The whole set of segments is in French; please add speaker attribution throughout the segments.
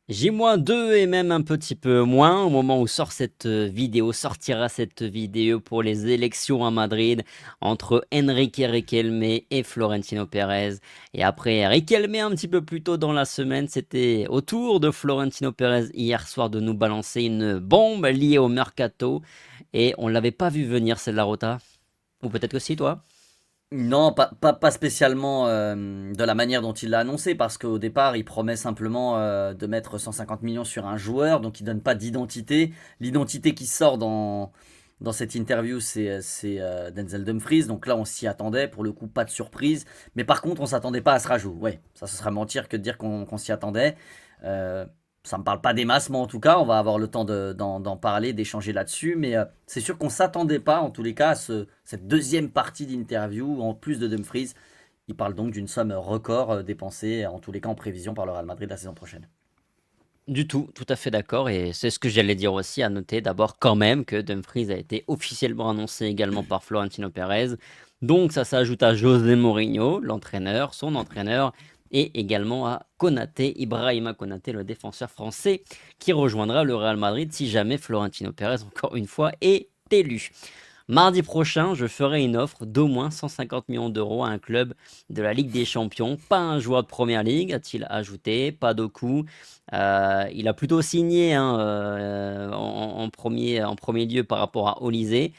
Speaker 1: J-2 et même un petit peu moins au moment où sort cette vidéo, sortira cette vidéo pour les élections à Madrid entre Enrique Riquelme et Florentino Pérez. Et après Riquelme un petit peu plus tôt dans la semaine, c'était au tour de Florentino Pérez hier soir de nous balancer une bombe liée au mercato. Et on l'avait pas vu venir celle-là, Rota. Ou peut-être que si, toi.
Speaker 2: Non, pas spécialement de la manière dont il l'a annoncé, parce qu'au départ, il promet simplement de mettre 150 millions sur un joueur, donc il donne pas d'identité. L'identité qui sort dans cette interview, c'est Denzel Dumfries, donc là on s'y attendait, pour le coup pas de surprise. Mais par contre, on s'attendait pas à ce rajout. Ouais, ça ce serait mentir que de dire qu'on s'y attendait. Euh, Ça me parle pas des masses, mais en tout cas, on va avoir le temps d'en parler, d'échanger là-dessus. Mais c'est sûr qu'on s'attendait pas, en tous les cas, à cette deuxième partie d'interview, en plus de Dumfries. Il parle donc d'une somme record dépensée, en tous les cas, en prévision par le Real Madrid la saison prochaine.
Speaker 1: Du tout à fait d'accord, et c'est ce que j'allais dire aussi, à noter d'abord quand même que Dumfries a été officiellement annoncé également par Florentino Pérez, donc ça s'ajoute à José Mourinho, l'entraîneur, son entraîneur, et également à Konaté, Ibrahima Konaté, le défenseur français, qui rejoindra le Real Madrid si jamais Florentino Pérez, encore une fois, est élu. Mardi prochain, je ferai une offre d'au moins 150 millions d'euros à un club de la Ligue des Champions. Pas un joueur de première ligue, a-t-il ajouté. Pas de coût. Il a plutôt signé hein, en premier lieu par rapport à Olysée.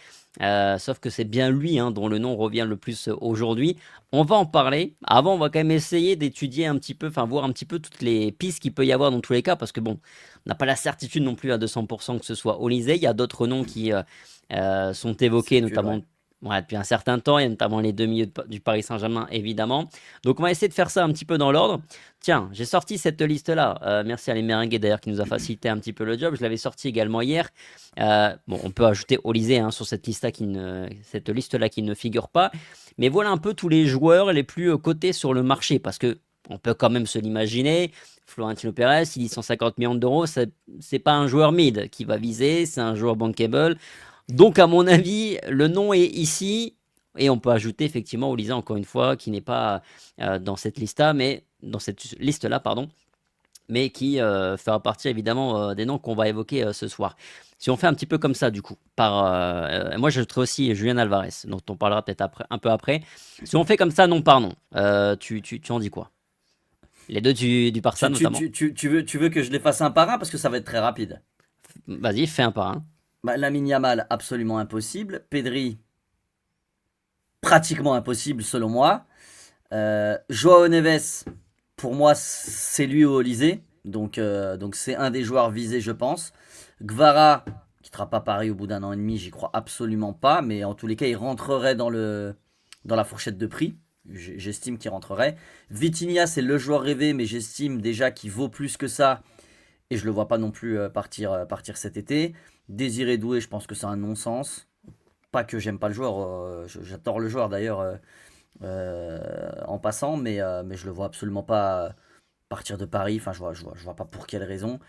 Speaker 1: Sauf que c'est bien lui hein, dont le nom revient le plus aujourd'hui. On va en parler. Avant, on va quand même essayer d'étudier un petit peu, enfin voir un petit peu toutes les pistes qu'il peut y avoir dans tous les cas, parce que bon, on n'a pas la certitude non plus à 200% que ce soit Olysée. Il y a d'autres noms qui sont évoqués,
Speaker 2: Circule, ouais.
Speaker 1: notamment ouais, depuis un certain temps. Il y a notamment les deux milieux du Paris Saint-Germain, évidemment. Donc, on va essayer de faire ça un petit peu dans l'ordre. Tiens, j'ai sorti cette liste-là. Merci à les Merengues d'ailleurs qui nous a facilité un petit peu le job. Je l'avais sorti également hier. Bon, on peut ajouter Olysée hein, sur cette liste-là qui ne figure pas. Mais voilà un peu tous les joueurs les plus cotés sur le marché parce que on peut quand même se l'imaginer. Florentino Pérez, il dit 150 millions d'euros, c'est pas un joueur mid qui va viser, c'est un joueur bankable. Donc, à mon avis, le nom est ici. Et on peut ajouter effectivement Olisa, encore une fois, qui n'est pas dans cette liste-là, mais dans cette liste-là, pardon, mais qui fera partie évidemment des noms qu'on va évoquer ce soir. Si on fait un petit peu comme ça, du coup, moi j'ajouterai aussi Julian Alvarez, dont on parlera peut-être après, un peu après. Si on fait comme ça, nom par nom, tu en dis quoi? Les deux du Barça notamment.
Speaker 2: Tu veux que je les fasse un par un, parce que ça va être très rapide.
Speaker 1: Vas-y, fais un par un.
Speaker 2: Bah, Lamine Yamal, absolument impossible. Pedri, pratiquement impossible selon moi. Joao Neves, pour moi, c'est lui au Olysée. Donc c'est un des joueurs visés, je pense. Gvara, qui ne sera pas pareil au bout d'un an et demi, j'y crois absolument pas. Mais en tous les cas, il rentrerait dans la fourchette de prix. J'estime qu'il rentrerait. Vitinha, c'est le joueur rêvé, mais j'estime déjà qu'il vaut plus que ça. Et je le vois pas non plus partir cet été. Désiré Doué, je pense que c'est un non-sens. Pas que j'aime pas le joueur, j'adore le joueur d'ailleurs en passant, mais je le vois absolument pas partir de Paris. Enfin, je vois pas pour quelle raison.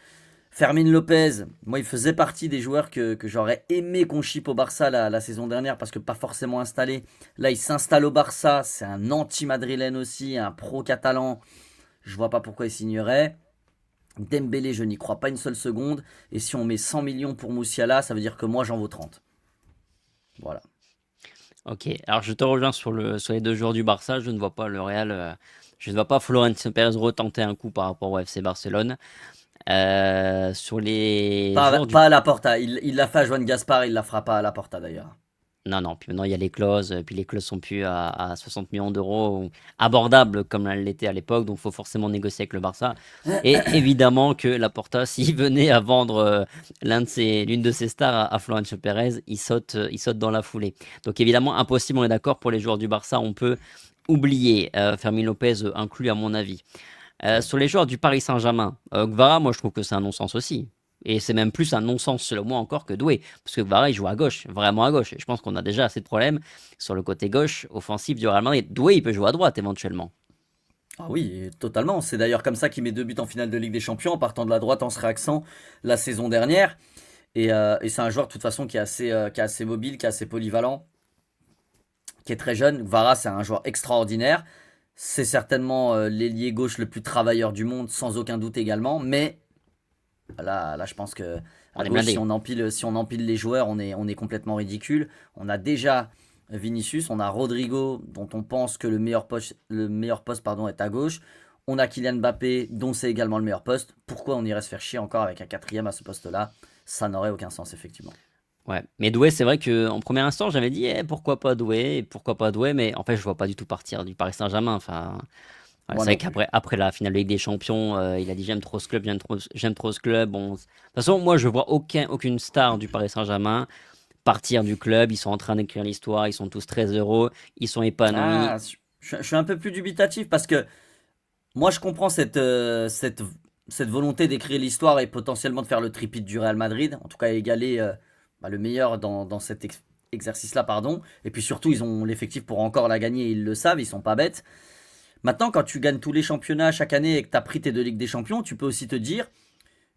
Speaker 2: Fermin Lopez, moi, il faisait partie des joueurs que j'aurais aimé qu'on ship au Barça la saison dernière, parce que pas forcément installé. Là, il s'installe au Barça. C'est un anti-madrilène aussi, un pro-catalan. Je vois pas pourquoi il signerait. Dembélé, je n'y crois pas une seule seconde. Et si on met 100 millions pour Moussiala, ça veut dire que moi, j'en vaux 30. Voilà.
Speaker 1: Ok, alors je te rejoins sur les deux joueurs du Barça. Je ne vois pas le Real, je ne vois pas Florentino Pérez retenter un coup par rapport au FC Barcelone. Sur les joueurs du.
Speaker 2: Pas à la Porta. Il l'a fait à Joan Gaspar, il la fera pas à la Porta d'ailleurs.
Speaker 1: Non, non, puis maintenant il y a les clauses, puis les clauses sont plus à 60 millions d'euros, ou abordables comme elles l'étaient à l'époque, donc il faut forcément négocier avec le Barça. Et évidemment que Laporta, s'il venait à vendre l'une de ses stars à Florentino Pérez, il saute dans la foulée. Donc évidemment, impossible, on est d'accord, pour les joueurs du Barça, on peut oublier Fermin Lopez inclus à mon avis.
Speaker 2: Ouais.
Speaker 1: Sur les joueurs du Paris Saint-Germain, Gvara, moi je trouve que c'est un non-sens aussi. Et c'est même plus un non-sens selon moi encore que Doué. Parce que Gvara, il joue à gauche, vraiment à gauche. Et je pense qu'on a déjà assez de problèmes sur le côté gauche offensif du Real Madrid. Doué, il peut jouer à droite éventuellement.
Speaker 2: Ah oui, totalement. C'est d'ailleurs comme ça qu'il met deux buts en finale de Ligue des Champions, en partant de la droite en se réaxant la saison dernière. Et c'est un joueur de toute façon qui est assez mobile, qui est assez polyvalent, qui est très jeune. Vara, c'est un joueur extraordinaire. C'est certainement l'ailier gauche le plus travailleur du monde, sans aucun doute également. Mais Là, je pense que
Speaker 1: On
Speaker 2: à
Speaker 1: est
Speaker 2: gauche,
Speaker 1: blindé.
Speaker 2: si on empile les joueurs, on est complètement ridicule. On a déjà Vinicius, on a Rodrigo, dont on pense que le meilleur poste pardon, est à gauche. On a Kylian Mbappé, dont c'est également le meilleur poste. Pourquoi on irait se faire chier encore avec un quatrième à ce poste-là? Ça n'aurait aucun sens, effectivement.
Speaker 1: Ouais. Mais Doué, c'est vrai que en premier instant, j'avais dit pourquoi pas Doué, pourquoi pas Doué, mais en fait, je vois pas du tout partir du Paris Saint-Germain. Enfin, ouais,
Speaker 2: Moi
Speaker 1: c'est vrai
Speaker 2: non plus.
Speaker 1: qu'après la finale de Ligue des Champions, il a dit j'aime trop ce club, j'aime trop ce club. Bon, de toute façon, moi, je vois aucune star du Paris Saint-Germain partir du club. Ils sont en train d'écrire l'histoire, ils sont tous très heureux, ils sont épanouis.
Speaker 2: Ah, je suis un peu plus dubitatif parce que moi, je comprends cette volonté d'écrire l'histoire et potentiellement de faire le tripit du Real Madrid, en tout cas égaler le meilleur dans cet exercice-là, pardon. Et puis surtout, ils ont l'effectif pour encore la gagner, ils le savent, ils sont pas bêtes. Maintenant, quand tu gagnes tous les championnats chaque année et que tu as pris tes deux Ligues des Champions, tu peux aussi te dire,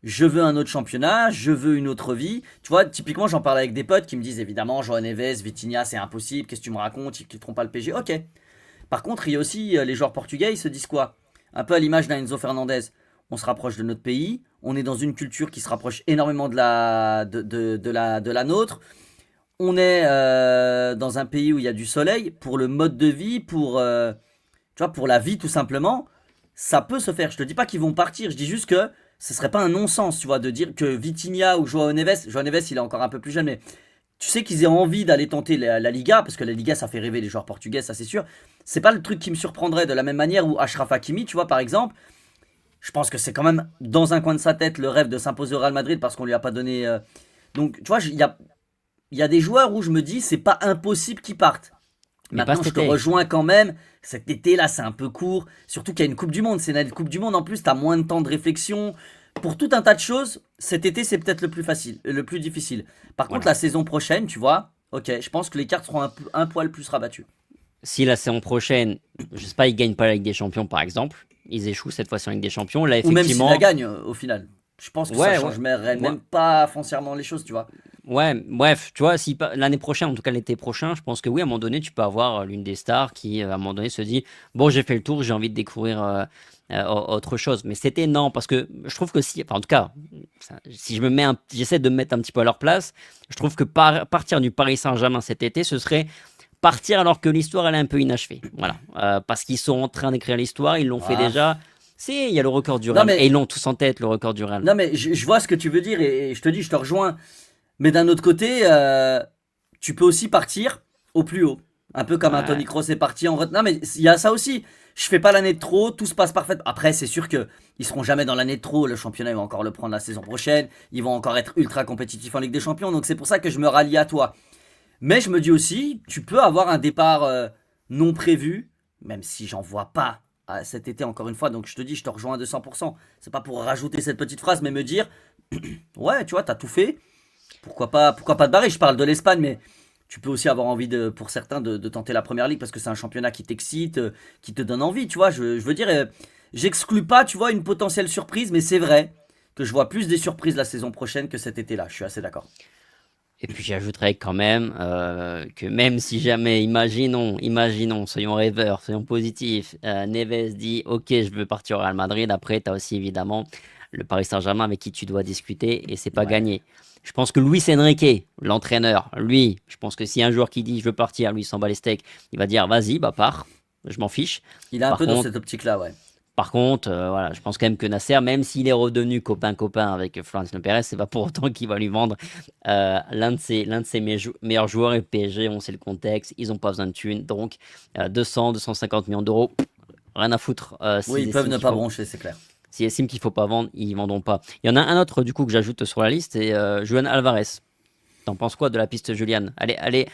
Speaker 2: je veux un autre championnat, je veux une autre vie. Tu vois, typiquement, j'en parle avec des potes qui me disent évidemment, João Neves, Vitinha, c'est impossible, qu'est-ce que tu me racontes, ils quitteront pas le PG. Ok. Par contre, il y a aussi les joueurs portugais, ils se disent quoi? Un peu à l'image d'un Enzo Fernandez. On se rapproche de notre pays, on est dans une culture qui se rapproche énormément de la nôtre. On est dans un pays où il y a du soleil, pour le mode de vie, tu vois, pour la vie tout simplement. Ça peut se faire. Je te dis pas qu'ils vont partir, je dis juste que ce serait pas un non-sens, tu vois, de dire que Vitinha ou João Neves, il est encore un peu plus jeune, mais tu sais qu'ils aient envie d'aller tenter la Liga, parce que la Liga, ça fait rêver les joueurs portugais, ça c'est sûr. C'est pas le truc qui me surprendrait de la même manière où Achraf Hakimi, tu vois, par exemple, je pense que c'est quand même dans un coin de sa tête le rêve de s'imposer au Real Madrid parce qu'on lui a pas donné. Donc, tu vois, il y a des joueurs où je me dis, c'est pas impossible qu'ils partent.
Speaker 1: Mais pas
Speaker 2: Maintenant,
Speaker 1: cet
Speaker 2: je te
Speaker 1: été.
Speaker 2: rejoins quand même. Cet été-là, c'est un peu court. Surtout qu'il y a une Coupe du Monde. C'est une Coupe du Monde. En plus, tu as moins de temps de réflexion. Pour tout un tas de choses, cet été, c'est peut-être le plus facile, le plus difficile. Par contre,
Speaker 1: Voilà.
Speaker 2: la saison prochaine, tu vois, ok, je pense que les cartes seront un poil plus rabattues.
Speaker 1: Si la saison prochaine, je sais pas, ils gagnent pas la Ligue des Champions par exemple, ils échouent cette fois-ci en Ligue des Champions, là
Speaker 2: Ou même s'ils la
Speaker 1: effectivement,
Speaker 2: gagnent au final. Je pense que ça
Speaker 1: ouais, ouais,
Speaker 2: changerait
Speaker 1: ouais,
Speaker 2: même pas foncièrement les choses, tu vois.
Speaker 1: ouais, bref, tu vois, si l'année prochaine, en tout cas l'été prochain, je pense que oui, à un moment donné, tu peux avoir l'une des stars qui, à un moment donné, se dit, bon, j'ai fait le tour, j'ai envie de découvrir autre chose. Mais c'était non, parce que je trouve que si, enfin, en tout cas, si j'essaie de me mettre un petit peu à leur place, je trouve que partir du Paris Saint-Germain cet été, ce serait partir alors que l'histoire elle est un peu inachevée. Voilà. Parce qu'ils sont en train d'écrire l'histoire, ils l'ont fait
Speaker 2: Ah.
Speaker 1: déjà. Si, il y a le record du
Speaker 2: Non
Speaker 1: Real. Et ils
Speaker 2: mais,
Speaker 1: l'ont tous en tête, le record du Real.
Speaker 2: non mais je vois ce que tu veux dire et je te dis, je te rejoins. Mais d'un autre côté, tu peux aussi partir au plus haut. Un peu comme un
Speaker 1: Ouais.
Speaker 2: Tony Kroos est parti en retraite. Non, mais il y a ça aussi. Je fais pas l'année de trop, tout se passe parfaitement. Après, c'est sûr que ils seront jamais dans l'année de trop. Le championnat, ils vont encore le prendre la saison prochaine. Ils vont encore être ultra compétitifs en Ligue des Champions. Donc c'est pour ça que je me rallie à toi. Mais je me dis aussi, tu peux avoir un départ non prévu, même si j'en vois pas cet été encore une fois. Donc je te dis, je te rejoins à 200%. C'est pas pour rajouter cette petite phrase, mais me dire, ouais, tu vois, t'as tout fait, pourquoi pas te barrer? Je parle de l'Espagne, mais tu peux aussi avoir envie pour certains de tenter la première ligue parce que c'est un championnat qui t'excite, qui te donne envie, tu vois. Je veux dire, j'exclus pas, tu vois, une potentielle surprise, mais c'est vrai que je vois plus des surprises la saison prochaine que cet été-là. Je suis assez d'accord.
Speaker 1: Et puis j'ajouterais quand même que même si jamais, imaginons, soyons rêveurs, soyons positifs, Neves dit ok, je veux partir au Real Madrid. Après, tu as aussi évidemment le Paris Saint-Germain avec qui tu dois discuter et c'est pas
Speaker 2: Ouais.
Speaker 1: gagné. Je pense que Luis Enrique, l'entraîneur, lui, je pense que si un joueur qui dit je veux partir, lui il s'en bat les steaks, il va dire vas-y, bah pars, je m'en fiche.
Speaker 2: Il est un
Speaker 1: Par
Speaker 2: peu dans
Speaker 1: contre,
Speaker 2: cette optique-là, ouais.
Speaker 1: voilà, je pense quand même que Nasser, même s'il est redevenu copain-copain avec Florentino Pérez, c'est pas pour autant qu'il va lui vendre l'un de ses meilleurs joueurs. Et le PSG, on sait le contexte, ils ont pas besoin de thunes. Donc, 200, 250 millions d'euros, rien à foutre.
Speaker 2: Oui, ils peuvent ne pas broncher, c'est clair.
Speaker 1: S'ils estiment qu'il faut pas vendre, ils vendront pas. Il y en a un autre, du coup, que j'ajoute sur la liste, c'est Juan Alvarez. T'en penses quoi de la piste Julian? Allez,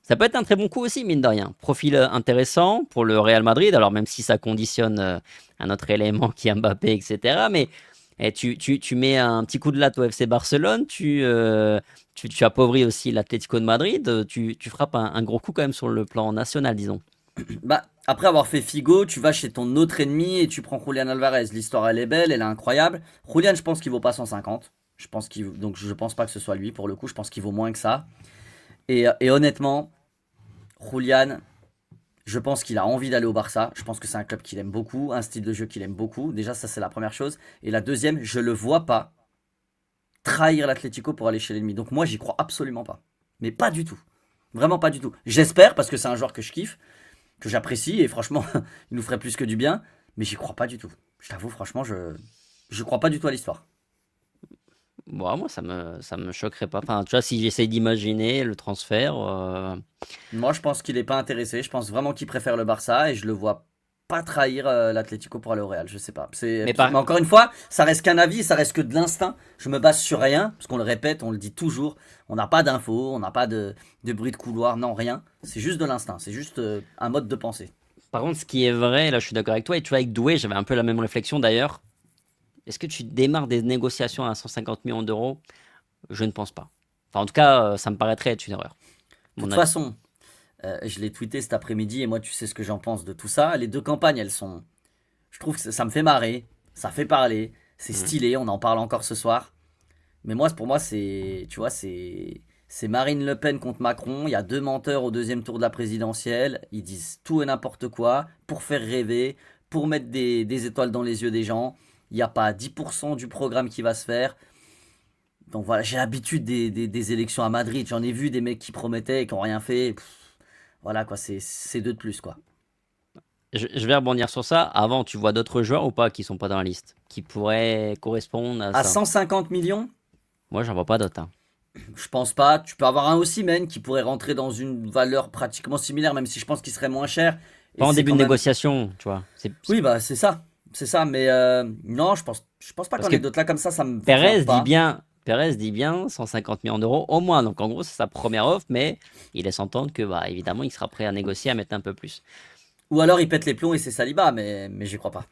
Speaker 1: ça peut être un très bon coup aussi, mine de rien. Profil intéressant pour le Real Madrid, alors même si ça conditionne un autre élément qui est Mbappé, etc. Mais tu mets un petit coup de latte au FC Barcelone, tu appauvris aussi l'Atlético de Madrid, tu frappes un gros coup quand même sur le plan national, disons.
Speaker 2: Bah, après avoir fait Figo, tu vas chez ton autre ennemi et tu prends Julian Alvarez. L'histoire, elle est belle, elle est incroyable. Julian, je pense qu'il vaut pas 150. Donc je pense pas que ce soit lui pour le coup. Je pense qu'il vaut moins que ça. Et honnêtement, Julian, je pense qu'il a envie d'aller au Barça. Je pense que c'est un club qu'il aime beaucoup, un style de jeu qu'il aime beaucoup. Déjà, ça c'est la première chose. Et la deuxième, je le vois pas. trahir l'Atlético pour aller chez l'ennemi. Donc moi, j'y crois absolument pas. Mais pas du tout. Vraiment pas du tout. J'espère, parce que c'est un joueur que je kiffe, que j'apprécie, et franchement, il nous ferait plus que du bien, mais j'y crois pas du tout. Je t'avoue, franchement, je crois pas du tout à l'histoire.
Speaker 1: Bon, moi, ça me choquerait pas. Enfin, tu vois, si j'essaye d'imaginer le transfert,
Speaker 2: Moi, je pense qu'il est pas intéressé. Je pense vraiment qu'il préfère le Barça et je le vois pas trahir l'Atlético pour aller au Real. Je sais pas.
Speaker 1: mais
Speaker 2: Mais
Speaker 1: par,
Speaker 2: encore une fois, ça reste qu'un avis, ça reste que de l'instinct. Je me base sur rien, parce qu'on le répète, on le dit toujours. On n'a pas d'infos, on n'a pas de bruit de couloir, non, rien. C'est juste de l'instinct. C'est juste un mode de pensée.
Speaker 1: par contre, ce qui est vrai, là, je suis d'accord avec toi. Et tu vois, avec Doué, j'avais un peu la même réflexion d'ailleurs. Est-ce que tu démarres des négociations à 150 millions d'euros? Je ne pense pas. Enfin, en tout cas, ça me paraîtrait être une erreur, à
Speaker 2: De
Speaker 1: mon
Speaker 2: toute
Speaker 1: avis.
Speaker 2: façon, je l'ai tweeté cet après-midi et moi, tu sais ce que j'en pense de tout ça. Les deux campagnes, elles sont. Je trouve que ça me fait marrer, ça fait parler, c'est
Speaker 1: Mm.
Speaker 2: stylé, on en parle encore ce soir. Mais moi, pour moi, c'est, tu vois, c'est Marine Le Pen contre Macron. Il y a deux menteurs au deuxième tour de la présidentielle. Ils disent tout et n'importe quoi pour faire rêver, pour mettre des étoiles dans les yeux des gens. Il n'y a pas 10% du programme qui va se faire. Donc voilà, j'ai l'habitude des élections à Madrid. J'en ai vu des mecs qui promettaient et qui n'ont rien fait. Voilà quoi, c'est deux de plus quoi.
Speaker 1: Je vais rebondir sur ça. Avant, tu vois d'autres joueurs ou pas qui sont pas dans la liste, qui pourraient correspondre à
Speaker 2: À
Speaker 1: ça?
Speaker 2: 150 millions,
Speaker 1: Moi, j'en vois pas d'autres, hein.
Speaker 2: je pense pas. Tu peux avoir un Osimhen qui pourrait rentrer dans une valeur pratiquement similaire, même si je pense qu'il serait moins cher. Et
Speaker 1: Pas en
Speaker 2: c'est
Speaker 1: début
Speaker 2: quand
Speaker 1: de
Speaker 2: même.
Speaker 1: négociation, tu vois.
Speaker 2: Oui, bah c'est ça. C'est ça. Mais non, je pense pas
Speaker 1: Parce
Speaker 2: qu'en
Speaker 1: que
Speaker 2: anecdote là comme ça me vient pas.
Speaker 1: Pérez dit bien 150 millions d'euros au moins. Donc, en gros, c'est sa première offre, mais il laisse entendre que, bah, évidemment, il sera prêt à négocier, à mettre un peu plus.
Speaker 2: Ou alors il pète les plombs et c'est Saliba, mais j'y crois pas.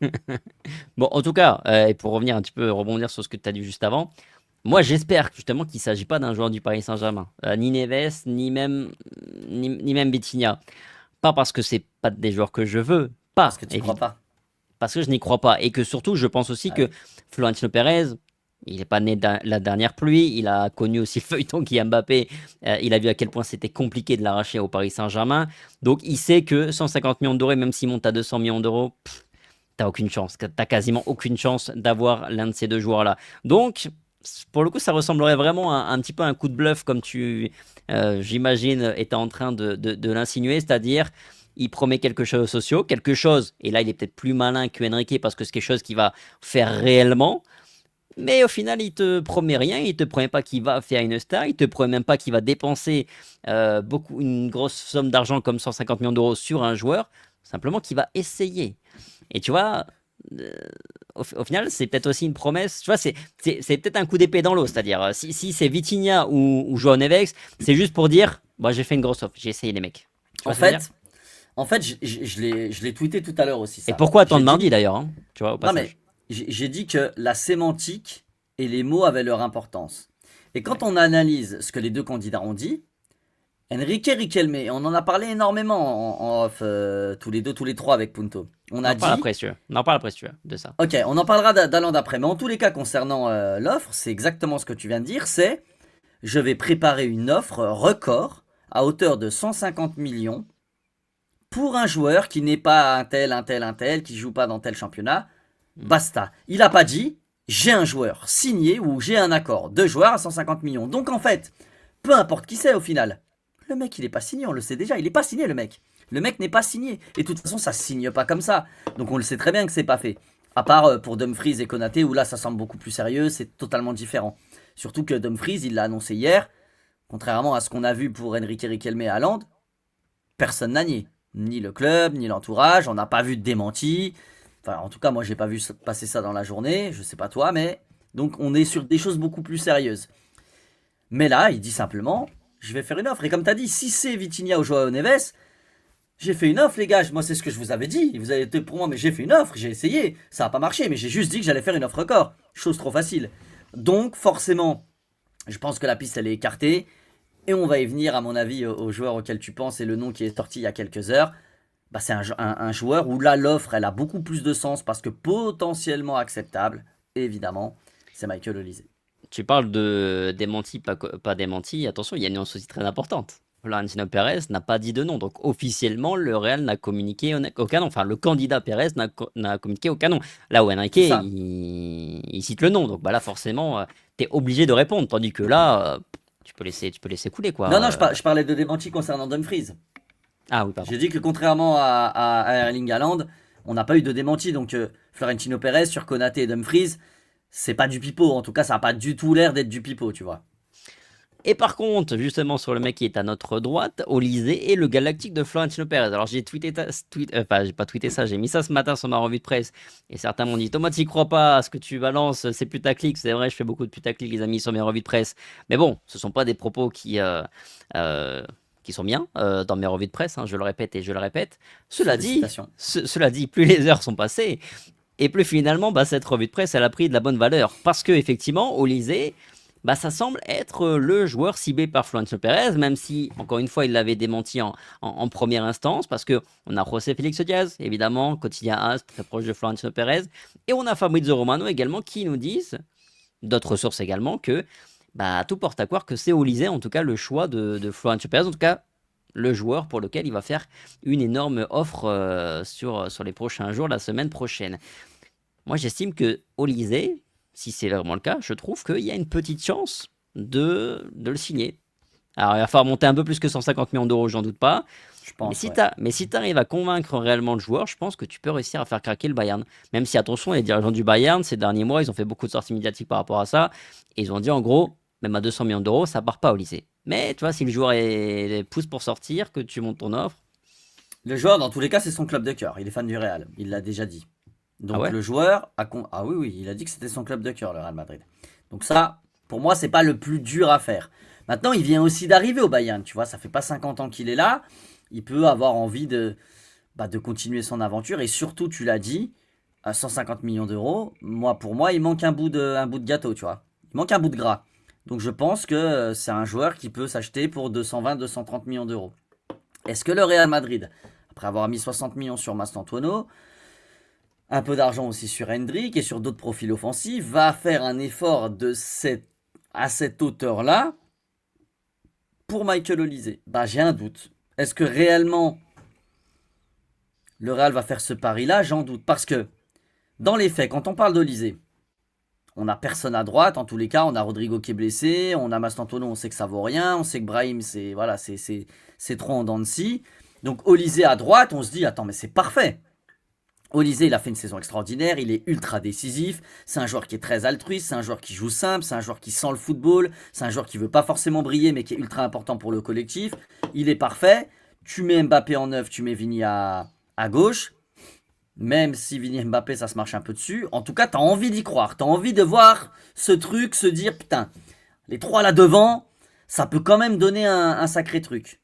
Speaker 1: Bon, en tout cas, et pour revenir un petit peu, rebondir sur ce que tu as dit juste avant, moi, j'espère justement qu'il ne s'agit pas d'un joueur du Paris Saint-Germain. Ni Neves, ni même Vitinha. Pas parce que c'est pas des joueurs que je veux,
Speaker 2: Parce
Speaker 1: pas,
Speaker 2: que tu crois
Speaker 1: évidemment.
Speaker 2: pas.
Speaker 1: Parce que je n'y crois pas. Et que surtout, je pense aussi
Speaker 2: Ah
Speaker 1: que
Speaker 2: oui.
Speaker 1: Florentino Pérez, il n'est pas né de la dernière pluie. Il a connu aussi le feuilleton qui est Mbappé. Il a vu à quel point c'était compliqué de l'arracher au Paris Saint-Germain. Donc, il sait que 150 millions d'euros, et même s'il monte à 200 millions d'euros, t'as aucune chance. T'as quasiment aucune chance d'avoir l'un de ces deux joueurs-là. Donc, pour le coup, ça ressemblerait vraiment à un petit peu un coup de bluff, comme j'imagine, étais en train de l'insinuer, c'est-à-dire, il promet quelque chose aux sociaux, quelque chose, et là, il est peut-être plus malin que Enrique parce que c'est quelque chose qu'il va faire réellement, mais au final, il te promet rien, il te promet pas qu'il va faire une star, il te promet même pas qu'il va dépenser une grosse somme d'argent comme 150 millions d'euros sur un joueur, simplement qu'il va essayer. Et tu vois, euh, au final, c'est peut-être aussi une promesse. Tu vois, c'est peut-être un coup d'épée dans l'eau. C'est-à-dire, si c'est Vitinha ou Joao Neves, c'est juste pour dire, moi j'ai fait une grosse offre, j'ai essayé les mecs. Tu vois
Speaker 2: En
Speaker 1: ce que je veux dire?
Speaker 2: fait, en fait, je l'ai tweeté tout à l'heure aussi
Speaker 1: Et
Speaker 2: ça.
Speaker 1: pourquoi
Speaker 2: J'ai
Speaker 1: attendre
Speaker 2: dit,
Speaker 1: mardi d'ailleurs, hein, tu vois, au
Speaker 2: non mais
Speaker 1: passage.
Speaker 2: j'ai dit que la sémantique et les mots avaient leur importance. Et quand
Speaker 1: Ouais.
Speaker 2: on analyse ce que les deux candidats ont dit, Enrique Riquelme, et on en a parlé énormément en off, tous les deux, tous les trois avec Punto. On
Speaker 1: On
Speaker 2: a
Speaker 1: en parle
Speaker 2: dit,
Speaker 1: après, si tu veux. On en parle après, si tu veux, de ça.
Speaker 2: ok, on en parlera d'allant d'après, mais en tous les cas concernant l'offre, c'est exactement ce que tu viens de dire, c'est je vais préparer une offre record à hauteur de 150 millions pour un joueur qui n'est pas un tel, qui joue pas dans tel championnat.
Speaker 1: Mm.
Speaker 2: Basta. Il n'a pas dit j'ai un joueur signé ou j'ai un accord. Deux joueurs à 150 millions. Donc en fait, peu importe qui c'est au final. Le mec, il est pas signé, on le sait déjà. Il est pas signé, le mec. Le mec n'est pas signé. Et de toute façon, ça se signe pas comme ça. Donc on le sait très bien que c'est pas fait. À part pour Dumfries et Konaté, où là, ça semble beaucoup plus sérieux, c'est totalement différent. Surtout que Dumfries, il l'a annoncé hier. Contrairement à ce qu'on a vu pour Enrique Riquelme et Haaland, personne n'a nié. Ni le club, ni l'entourage. On n'a pas vu de démenti. Enfin, en tout cas, moi, j'ai pas vu passer ça dans la journée. Je sais pas toi, mais. Donc, on est sur des choses beaucoup plus sérieuses. Mais là, il dit simplement je vais faire une offre. Et comme tu as dit, si c'est Vitinha ou Joao Neves, j'ai fait une offre, les gars. Moi, c'est ce que je vous avais dit. Vous avez été pour moi, mais j'ai fait une offre. J'ai essayé. Ça n'a pas marché, mais j'ai juste dit que j'allais faire une offre record. Chose trop facile. Donc, forcément, je pense que la piste, elle est écartée. Et on va y venir, à mon avis, au joueur auquel tu penses et le nom qui est sorti il y a quelques heures. Bah, c'est un joueur où là, l'offre, elle a beaucoup plus de sens parce que potentiellement acceptable, évidemment, c'est Michael Olise.
Speaker 1: Tu parles de démenti, pas démenti. Attention, il y a une nuance aussi très importante. Florentino Pérez n'a pas dit de non. Donc officiellement, le Real n'a communiqué aucun nom. Enfin, le candidat Pérez n'a communiqué aucun nom. Là où Enrique,
Speaker 2: C'est ça.
Speaker 1: il cite le nom. Donc bah là, forcément, tu es obligé de répondre. Tandis que là, tu peux laisser couler,
Speaker 2: Non,
Speaker 1: quoi.
Speaker 2: non, je parlais de démenti concernant Dumfries.
Speaker 1: Ah oui, pardon.
Speaker 2: J'ai dit que contrairement à Erling Haaland, on n'a pas eu de démenti. Donc Florentino Pérez sur Konaté et Dumfries, c'est pas du pipeau. En tout cas, ça n'a pas du tout l'air d'être du pipeau, tu vois.
Speaker 1: Et par contre, justement, sur le mec qui est à notre droite, Olise et le Galactique de Florentino Pérez. Alors, j'ai enfin, j'ai pas tweeté ça, j'ai mis ça ce matin sur ma revue de presse. Et certains m'ont dit, Thomas, t'y crois pas, ce que tu balances, c'est putaclic. C'est vrai, je fais beaucoup de putaclic, les amis, sur mes revues de presse. Mais bon, ce sont pas des propos qui sont bien dans mes revues de presse, hein, je le répète et je le répète.
Speaker 2: Félicitations.
Speaker 1: Cela dit, plus les heures sont passées, et plus finalement, bah, cette revue de presse, elle a pris de la bonne valeur. Parce que effectivement, Olise, bah, ça semble être le joueur ciblé par Florentino Pérez, même si, encore une fois, il l'avait démenti en première instance, parce que on a José Félix Diaz, évidemment, quotidien AS, très proche de Florentino Pérez, et on a Fabrizio Romano également, qui nous disent, d'autres sources également, que bah, tout porte à croire que c'est Olise, en tout cas, le choix de Florentino Pérez, en tout cas, le joueur pour lequel il va faire une énorme offre sur les prochains jours, la semaine prochaine. Moi, j'estime que Olise, si c'est vraiment le cas, je trouve qu'il y a une petite chance de le signer. Alors, il va falloir monter un peu plus que 150 millions d'euros, j'en doute pas.
Speaker 2: Je
Speaker 1: Mais
Speaker 2: pense,
Speaker 1: si
Speaker 2: ouais.
Speaker 1: tu arrives à convaincre réellement le joueur, je pense que tu peux réussir à faire craquer le Bayern. Même si, attention, les dirigeants du Bayern, ces derniers mois, ils ont fait beaucoup de sorties médiatiques par rapport à ça. Et ils ont dit, en gros, même à 200 millions d'euros, ça part pas au lycée. Mais tu vois, si le joueur pousse pour sortir, que tu montes ton offre.
Speaker 2: Le joueur, dans tous les cas, c'est son club de cœur. Il est fan du Real. Il l'a déjà dit.
Speaker 1: Ah
Speaker 2: Donc
Speaker 1: ouais?
Speaker 2: le joueur Ah oui, oui, il a dit que c'était son club de cœur, le Real Madrid. Donc ça, pour moi, c'est pas le plus dur à faire. Maintenant, il vient aussi d'arriver au Bayern, tu vois. Ça fait pas 50 ans qu'il est là. Il peut avoir envie de continuer son aventure. Et surtout, tu l'as dit, à 150 millions d'euros, pour moi, il manque un bout de gâteau, tu vois. Il manque un bout de gras. Donc je pense que c'est un joueur qui peut s'acheter pour 220-230 millions d'euros. Est-ce que le Real Madrid, après avoir mis 60 millions sur Mastantuono, un peu d'argent aussi sur Hendrick et sur d'autres profils offensifs, va faire un effort à cette hauteur-là pour Michael Olise? Bah, j'ai un doute. Est-ce que réellement le Real va faire ce pari-là? J'en doute. Parce que, dans les faits, quand on parle d'Olise, on n'a personne à droite. En tous les cas, on a Rodrigo qui est blessé. On a Mastantuono, on sait que ça vaut rien. On sait que Brahim, c'est trop en dents de scie. Donc, Olise à droite, on se dit, attends, mais c'est parfait. Olise, il a fait une saison extraordinaire, il est ultra décisif, c'est un joueur qui est très altruiste, c'est un joueur qui joue simple, c'est un joueur qui sent le football, c'est un joueur qui veut pas forcément briller mais qui est ultra important pour le collectif. Il est parfait. Tu mets Mbappé en neuf, tu mets Vini à gauche, même si Vini et Mbappé ça se marche un peu dessus. En tout cas, t'as envie d'y croire, t'as envie de voir ce truc se dire putain, les trois là devant, ça peut quand même donner un sacré truc.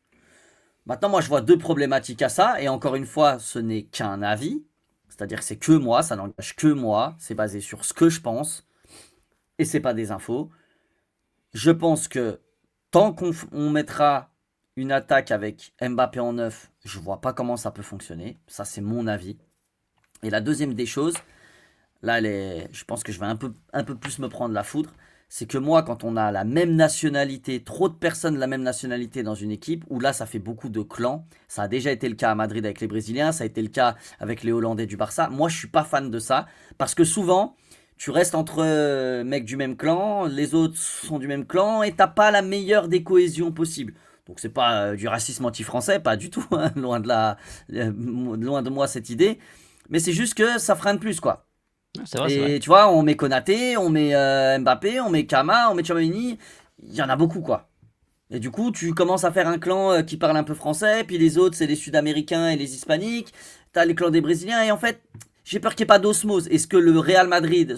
Speaker 2: Maintenant, moi je vois deux problématiques à ça, et encore une fois, ce n'est qu'un avis. C'est-à-dire que c'est que moi, ça n'engage que moi, c'est basé sur ce que je pense, et c'est pas des infos. Je pense que tant qu'on mettra une attaque avec Mbappé en neuf, je vois pas comment ça peut fonctionner. Ça, c'est mon avis. Et la deuxième des choses, là, je pense que je vais un peu plus me prendre la foudre. C'est que moi, quand on a la même nationalité, trop de personnes de la même nationalité dans une équipe, où là, ça fait beaucoup de clans. Ça a déjà été le cas à Madrid avec les Brésiliens, ça a été le cas avec les Hollandais du Barça. Moi, je suis pas fan de ça, parce que souvent, tu restes entre mecs du même clan, les autres sont du même clan, et t'as pas la meilleure des cohésions possibles. Donc c'est pas du racisme anti-français, pas du tout, hein, loin de moi cette idée. Mais c'est juste que ça freine plus, quoi.
Speaker 1: Ah, c'est vrai, c'est vrai.
Speaker 2: Et tu vois, on met Konaté, on met Mbappé, on met Kama, on met Tchouaméni. Il y en a beaucoup, quoi. Et du coup, tu commences à faire un clan qui parle un peu français, puis les autres, c'est les Sud-Américains et les Hispaniques. T'as les clans des Brésiliens, et en fait, j'ai peur qu'il n'y ait pas d'osmose. Et ce dont le Real Madrid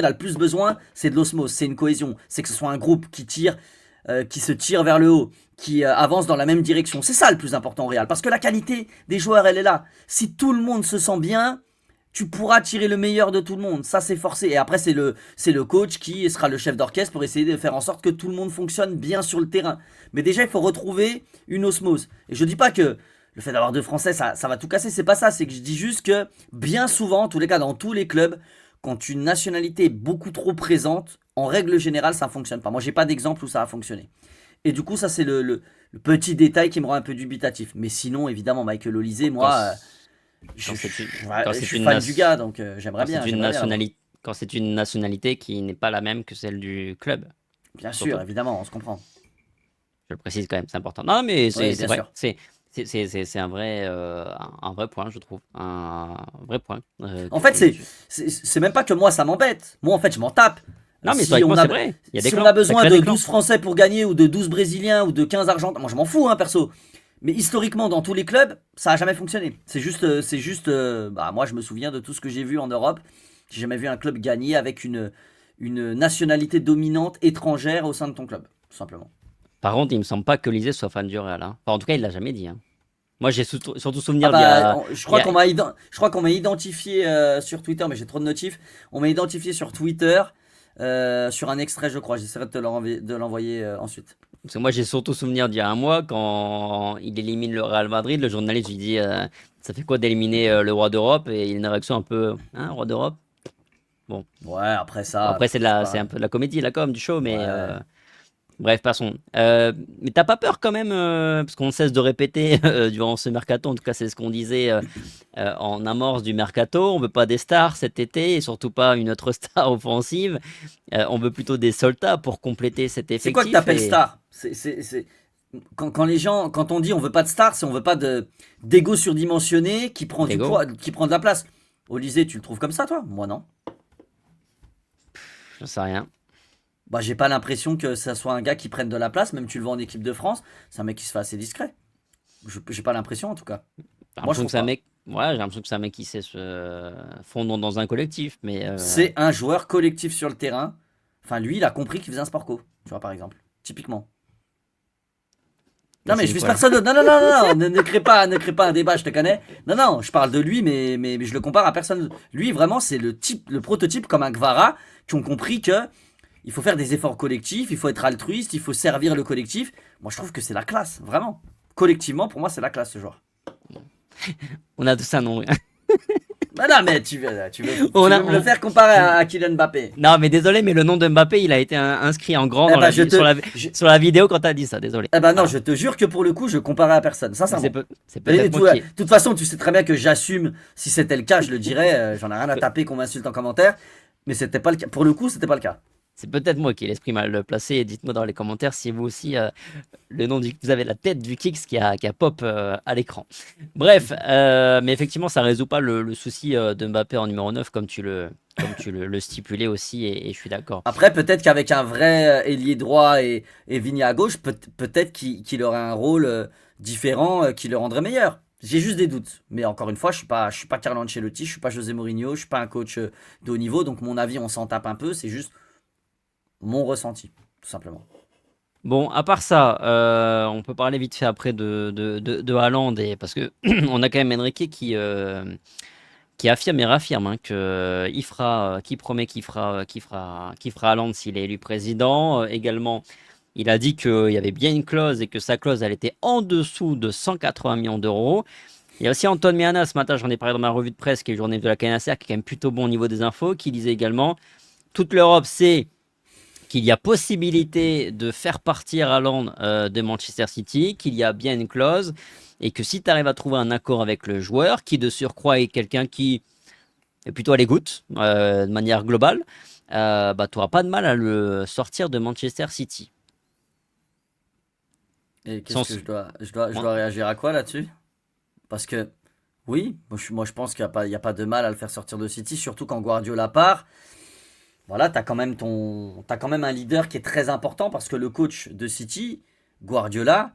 Speaker 2: a le plus besoin, c'est de l'osmose, c'est une cohésion. C'est que ce soit un groupe qui se tire vers le haut, qui avance dans la même direction. C'est ça le plus important au Real, parce que la qualité des joueurs, elle est là. Si tout le monde se sent bien, tu pourras tirer le meilleur de tout le monde. Ça, c'est forcé. Et après, c'est le coach qui sera le chef d'orchestre pour essayer de faire en sorte que tout le monde fonctionne bien sur le terrain. Mais déjà, il faut retrouver une osmose. Et je dis pas que le fait d'avoir deux Français, ça va tout casser. C'est pas ça. C'est que je dis juste que bien souvent, en tous les cas, dans tous les clubs, quand une nationalité est beaucoup trop présente, en règle générale, ça ne fonctionne pas. Moi, j'ai pas d'exemple où ça a fonctionné. Et du coup, ça, c'est le petit détail qui me rend un peu dubitatif. Mais sinon, évidemment, Michael Olise,
Speaker 1: Quand,
Speaker 2: moi,
Speaker 1: quand c'est une, quand
Speaker 2: je
Speaker 1: c'est
Speaker 2: suis
Speaker 1: une
Speaker 2: fan du
Speaker 1: nas-
Speaker 2: gars, donc
Speaker 1: quand c'est une
Speaker 2: j'aimerais bien l'avoir.
Speaker 1: nationalité, quand c'est une nationalité qui n'est pas la même que celle du club,
Speaker 2: Bien sûr,
Speaker 1: surtout.
Speaker 2: évidemment, on se comprend.
Speaker 1: Je le précise quand même, c'est important. Non, mais
Speaker 2: Oui,
Speaker 1: c'est
Speaker 2: bien
Speaker 1: vrai.
Speaker 2: sûr.
Speaker 1: C'est un vrai point, je trouve. Un vrai point.
Speaker 2: En fait,
Speaker 1: Que tu-
Speaker 2: c'est même pas que moi, ça m'embête. Moi, en fait, je m'en tape.
Speaker 1: Non, mais
Speaker 2: Si on
Speaker 1: historiquement,
Speaker 2: a,
Speaker 1: c'est vrai. Il y a des
Speaker 2: si on a
Speaker 1: clans. Ça
Speaker 2: besoin
Speaker 1: crée
Speaker 2: de
Speaker 1: des clans.
Speaker 2: 12 Français pour gagner, ou de 12 Brésiliens, ou de 15 Argentins, moi, je m'en fous, hein, perso. Mais historiquement, dans tous les clubs, ça a jamais fonctionné. Bah, moi, je me souviens de tout ce que j'ai vu en Europe. J'ai jamais vu un club gagner avec une nationalité dominante étrangère au sein de ton club, tout simplement.
Speaker 1: Par contre, il me semble pas que Lisée soit fan du Real, hein. Enfin, en tout cas, il l'a jamais dit, hein. Moi, j'ai surtout
Speaker 2: Ah
Speaker 1: souvenir d'il y
Speaker 2: bah,
Speaker 1: a,
Speaker 2: je
Speaker 1: il y
Speaker 2: crois
Speaker 1: a-
Speaker 2: je crois qu'on m'a identifié sur Twitter, mais j'ai trop de notifs. On m'a identifié sur Twitter sur un extrait, je crois. J'essaierai de te de l'envoyer ensuite.
Speaker 1: Parce que moi, j'ai surtout souvenir d'il y a un mois, quand il élimine le Real Madrid, le journaliste lui dit ça fait quoi d'éliminer le roi d'Europe? Et il a une réaction un peu hein, roi d'Europe? Bon.
Speaker 2: Ouais, après
Speaker 1: Bon,
Speaker 2: ça,
Speaker 1: après,
Speaker 2: c'est
Speaker 1: c'est
Speaker 2: pas.
Speaker 1: un peu de la comédie, la com, du show, mais
Speaker 2: Ouais.
Speaker 1: bref, passons. Mais t'as pas peur quand même, parce qu'on cesse de répéter durant ce mercato, en tout cas, c'est ce qu'on disait en amorce du mercato. On veut pas des stars cet été, et surtout pas une autre star offensive. On veut plutôt des soldats pour compléter cet
Speaker 2: C'est quoi que
Speaker 1: effectif.
Speaker 2: t'appelles
Speaker 1: Et
Speaker 2: star? Quand les gens, quand on dit on veut pas de star, c'est on veut pas d'ego surdimensionné qui prend du
Speaker 1: Lego,
Speaker 2: poids, qui prend de la place. Olysée, tu le trouves comme ça, toi? Moi, non.
Speaker 1: je sais rien.
Speaker 2: Bah, j'ai pas l'impression que ça soit un gars qui prenne de la place, même tu le vois en équipe de France. C'est un mec qui se fait assez discret. J'ai pas l'impression, en tout cas.
Speaker 1: J'ai
Speaker 2: Moi, je
Speaker 1: l'impression que
Speaker 2: trouve
Speaker 1: c'est un
Speaker 2: pas.
Speaker 1: mec. Ouais, j'ai l'impression que c'est un mec qui sait se fondre dans un collectif, mais
Speaker 2: C'est un joueur collectif sur le terrain. Enfin, lui, il a compris qu'il faisait un sport co, tu vois, par exemple. Typiquement.
Speaker 1: et
Speaker 2: Non, mais
Speaker 1: c'est
Speaker 2: je
Speaker 1: une
Speaker 2: vise
Speaker 1: quoi?
Speaker 2: personne d'autre. Non, non, non, non, non, ne crée pas un débat, je te connais. Non, non, je parle de lui, mais je le compare à personne. Lui, vraiment, c'est le type, le prototype comme un Gvara qui ont compris que il faut faire des efforts collectifs, il faut être altruiste, il faut servir le collectif. Moi, je trouve que c'est la classe, vraiment. Collectivement, pour moi, c'est la classe, ce joueur.
Speaker 1: On a tous un nom.
Speaker 2: Bah non, mais
Speaker 1: On
Speaker 2: tu
Speaker 1: a,
Speaker 2: veux me le faire comparer à Kylian Mbappé.
Speaker 1: Non, mais désolé, mais le nom de Mbappé, il a été inscrit en grand
Speaker 2: Eh
Speaker 1: dans
Speaker 2: ben,
Speaker 1: sur la vidéo quand t'as dit ça. Désolé.
Speaker 2: eh ben non,
Speaker 1: Voilà.
Speaker 2: je te jure que pour le coup, je comparais à personne,
Speaker 1: Mais
Speaker 2: sincèrement.
Speaker 1: c'est
Speaker 2: Et
Speaker 1: peut-être moi qui.
Speaker 2: de toute façon, tu sais très bien que j'assume, si c'était le cas, je le dirais, j'en ai rien à taper qu'on m'insulte en commentaire, mais c'était pas le cas. Pour le coup, c'était pas le cas.
Speaker 1: C'est peut-être moi qui ai l'esprit mal placé. Et dites-moi dans les commentaires si vous aussi, le nom vous avez la tête du Kix qui a pop à l'écran. Bref, mais effectivement, ça résout pas le souci de Mbappé en numéro 9 comme tu le stipulais aussi, et je suis d'accord.
Speaker 2: Après, peut-être qu'avec un vrai ailier droit et Vigna à gauche, peut-être qu'il aurait un rôle différent qui le rendrait meilleur. J'ai juste des doutes. Mais encore une fois, je suis pas Carlo Ancelotti, je suis pas José Mourinho, je suis pas un coach de haut niveau, donc mon avis, on s'en tape un peu, c'est juste mon ressenti, tout simplement.
Speaker 1: Bon, à part ça, on peut parler vite fait après de Haaland, parce que on a quand même Enrique qui affirme et réaffirme hein, qui promet qu'il fera Haaland s'il est élu président. Également, il a dit qu'il y avait bien une clause et que sa clause, elle était en dessous de 180 millions d'euros. Il y a aussi Anton Miana, ce matin, j'en ai parlé dans ma revue de presse, qui est le journée de la CNSR, qui est quand même plutôt bon au niveau des infos, qui disait également, toute l'Europe sait qu'il y a possibilité de faire partir Haaland de Manchester City, qu'il y a bien une clause, et que si tu arrives à trouver un accord avec le joueur, qui de surcroît est quelqu'un qui est plutôt à l'écoute, de manière globale, bah, tu n'auras pas de mal à le sortir de Manchester City.
Speaker 2: Et qu'est-ce que
Speaker 1: Sans...
Speaker 2: je dois réagir à quoi là-dessus? Parce que, oui, moi je pense il y a pas de mal à le faire sortir de City, surtout quand Guardiola part. Voilà, t'as quand même un leader qui est très important parce que le coach de City, Guardiola,